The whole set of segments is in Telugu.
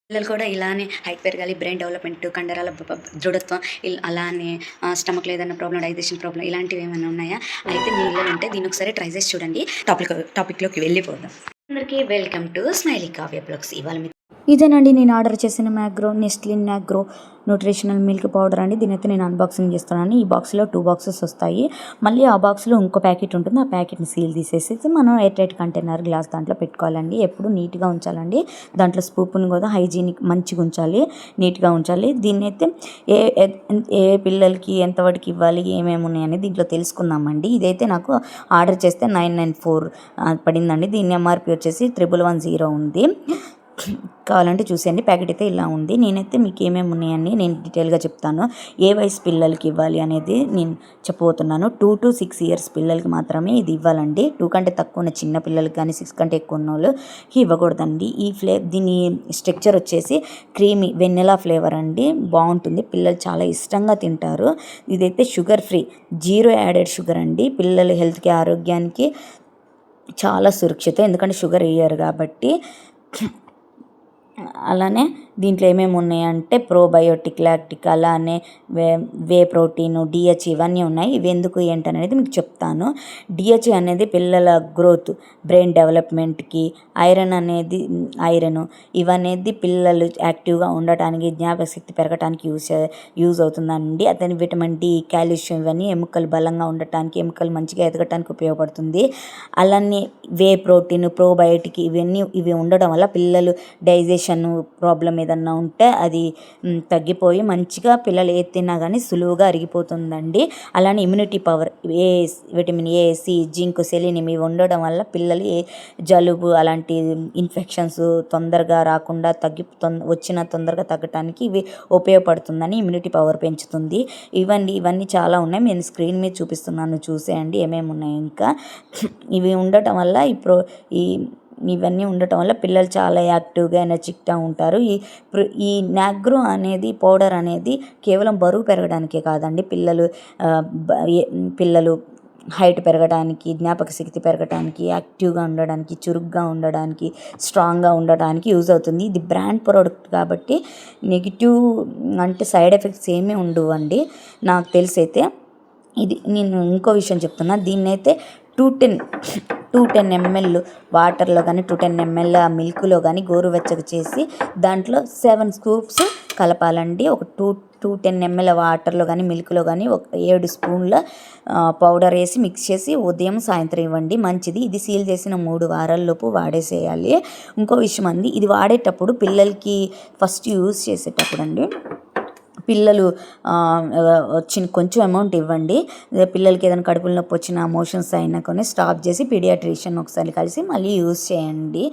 పిల్లలు కూడా ఇలానే హైట్ పెరగాలి, బ్రెయిన్ డెవలప్‌మెంట్, కండరాల దృఢత్వం అలానే స్టమక్‌లో ఏదైనా ప్రాబ్లమ్, డైజెషన్ ప్రాబ్లమ్ ఇలాంటివి ఏమైనా ఉన్నాయా? అయితే మీ ఇల్లులు ఉంటే దీన్ని ఒకసారి ట్రై చేసి చూడండి. టాపిక్‌లోకి వెళ్ళిపోదాం. అందరికీ welcome to smiley Kavya blogs. ఇవాళ ఇదేనండి నేను ఆర్డర్ చేసిన నెస్ట్లిన్ మ్యాగ్రో న్యూట్రిషనల్ మిల్క్ పౌడర్ అండి. దీనైతే నేను అన్బాక్సింగ్ చేస్తున్నాను. ఈ బాక్స్లో 2 బాక్సెస్ వస్తాయి. మళ్ళీ ఆ బాక్స్లో ఇంకో ప్యాకెట్ ఉంటుంది. ఆ ప్యాకెట్ని సీల్ తీసేసి మనం ఎయిర్ టైట్ కంటైనర్ గ్లాస్ దాంట్లో పెట్టుకోవాలండి. ఎప్పుడు నీట్గా ఉంచాలండి. దాంట్లో స్పూన్ కూడా హైజీనిక్ మంచిగా ఉంచాలి, నీట్గా ఉంచాలి. దీన్నైతే ఏ ఏ పిల్లలకి ఎంతవరకు ఇవ్వాలి, ఏమేమి ఉన్నాయని దీంట్లో తెలుసుకుందామండి. ఇదైతే నాకు ఆర్డర్ చేస్తే 994 పడిందండి. దీని ఎంఆర్పి వచ్చేసి 1110 ఉంది. కావాలంటే చూసేయండి. ప్యాకెట్ అయితే ఇలా ఉంది. నేనైతే మీకు ఏమేమి ఉన్నాయని నేను డీటెయిల్గా చెప్తాను. ఏ వయసు పిల్లలకి ఇవ్వాలి అనేది నేను చెప్పబోతున్నాను. 2 to 6 ఇయర్స్ పిల్లలకి మాత్రమే ఇది ఇవ్వాలండి. 2 కంటే తక్కువ ఉన్న చిన్న పిల్లలకి కానీ 6 కంటే ఎక్కువ ఉన్న వాళ్ళకి ఇవ్వకూడదండి. దీని స్ట్రక్చర్ వచ్చేసి క్రీమీ వెన్నెలా ఫ్లేవర్ అండి. బాగుంటుంది, పిల్లలు చాలా ఇష్టంగా తింటారు. ఇదైతే షుగర్ ఫ్రీ, 0 యాడెడ్ షుగర్ అండి. పిల్లల హెల్త్కి, ఆరోగ్యానికి చాలా సురక్షితం, ఎందుకంటే షుగర్ వేయరు కాబట్టి. అలానే దీంట్లో ఏమేమి ఉన్నాయంటే ప్రోబయోటిక్, లాక్టిక్, అలానే వే ప్రోటీను, డిహెచ్ ఇవన్నీ ఉన్నాయి. ఇవి ఎందుకు ఏంటనేది మీకు చెప్తాను. డిహెచ్ అనేది పిల్లల గ్రోత్, బ్రెయిన్ డెవలప్మెంట్కి, ఐరన్ ఇవనేది పిల్లలు యాక్టివ్గా ఉండటానికి, జ్ఞాపకశక్తి పెరగటానికి యూజ్ అవుతుందండి. అతని విటమిన్ డి, కాల్షియం ఇవన్నీ ఎముకలు బలంగా ఉండటానికి, ఎముకలు మంచిగా ఎదగటానికి ఉపయోగపడుతుంది. అలానే వే ప్రోటీన్, ప్రోబయోటిక్ ఇవి ఉండడం వల్ల పిల్లలు డైజెషన్ ప్రాబ్లం ఏదన్నా ఉంటే అది తగ్గిపోయి మంచిగా పిల్లలు ఏది తిన్నా కానీ సులువుగా అరిగిపోతుందండి. అలానే immunity power, vitamin A, C, zinc, selenium ఇవి ఉండడం వల్ల పిల్లలు జలుబు అలాంటి ఇన్ఫెక్షన్స్ తొందరగా రాకుండా వచ్చిన తొందరగా తగ్గటానికి ఇవి ఉపయోగపడుతుందని, ఇమ్యూనిటీ పవర్ పెంచుతుంది. ఇవన్నీ చాలా ఉన్నాయి. నేను స్క్రీన్ మీద చూపిస్తున్నాను, చూసేయండి ఏమేమి ఉన్నాయి. ఇంకా ఇవి ఉండటం వల్ల ఇవన్నీ ఉండటం వల్ల పిల్లలు చాలా యాక్టివ్గా, ఎనర్జిక్గా ఉంటారు. ఈ నాగ్రో అనేది పౌడర్ అనేది కేవలం బరువు పెరగడానికే కాదండి, పిల్లలు హైట్ పెరగడానికి, జ్ఞాపక శక్తి పెరగడానికి, యాక్టివ్గా ఉండడానికి, చురుగ్గా ఉండడానికి, స్ట్రాంగ్గా ఉండడానికి యూజ్ అవుతుంది. ఇది బ్రాండ్ ప్రోడక్ట్ కాబట్టి నెగిటివ్ అంటే సైడ్ ఎఫెక్ట్స్ ఏమీ ఉండవండి నాకు తెలిసైతే. నేను ఇంకో విషయం చెప్తున్నా. దీన్నైతే 210 ml వాటర్లో కానీ 210 ml మిల్క్లో కానీ గోరువెచ్చగా చేసి దాంట్లో 7 స్కూప్స్ కలపాలండి. ఒక 210 ml వాటర్లో కానీ మిల్క్లో కానీ ఒక 7 స్పూన్ల పౌడర్ వేసి మిక్స్ చేసి ఉదయం సాయంత్రం ఇవ్వండి, మంచిది. ఇది సీల్ చేసిన 3 వారాల్లోపు వాడేసేయాలి. ఇంకో విషయం అండి, ఇది వాడేటప్పుడు పిల్లలకి ఫస్ట్ యూజ్ చేసేటప్పుడు అండి, పిల్లలు వచ్చిన కొంచెం అమౌంట్ ఇవ్వండి. పిల్లలకి ఏదైనా కడుపులో నొప్పి వచ్చినా, మోషన్స్ అయినా కొన్ని స్టాప్ చేసి పీడియాట్రిషియన్ ఒకసారి కలిసి మళ్ళీ యూజ్ చేయండి.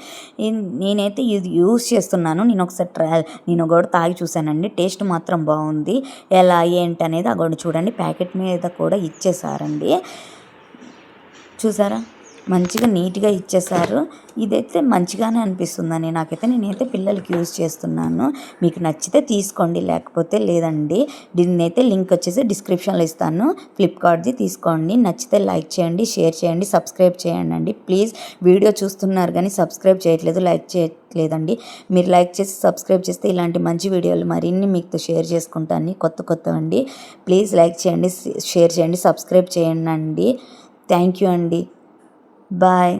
నేనైతే ఇది యూజ్ చేస్తున్నాను. నేను కూడా తాగి చూశానండి. టేస్ట్ మాత్రం బాగుంది. ఎలా ఏంటి అనేది అక్కడ చూడండి. ప్యాకెట్ మీద కూడా ఇచ్చేసారండి, చూసారా, మంచిగా నీట్గా ఇచ్చేసారు. ఇదైతే మంచిగానే అనిపిస్తుందని నేనైతే పిల్లలకి యూజ్ చేస్తున్నాను. మీకు నచ్చితే తీసుకోండి, లేకపోతే లేదండి. దీన్నైతే లింక్ వచ్చేసి డిస్క్రిప్షన్లో ఇస్తాను, ఫ్లిప్కార్ట్ది. తీసుకోండి, నచ్చితే లైక్ చేయండి, షేర్ చేయండి, సబ్స్క్రైబ్ చేయండి. ప్లీజ్, వీడియో చూస్తున్నారు కానీ సబ్స్క్రైబ్ చేయట్లేదు, లైక్ చేయట్లేదండి. మీరు లైక్ చేసి సబ్స్క్రైబ్ చేస్తే ఇలాంటి మంచి వీడియోలు మరిన్ని మీతో షేర్ చేసుకుంటాను, కొత్తవండి. ప్లీజ్ లైక్ చేయండి, షేర్ చేయండి, సబ్స్క్రైబ్ చేయండి. థ్యాంక్ యూ అండి. బాయ్.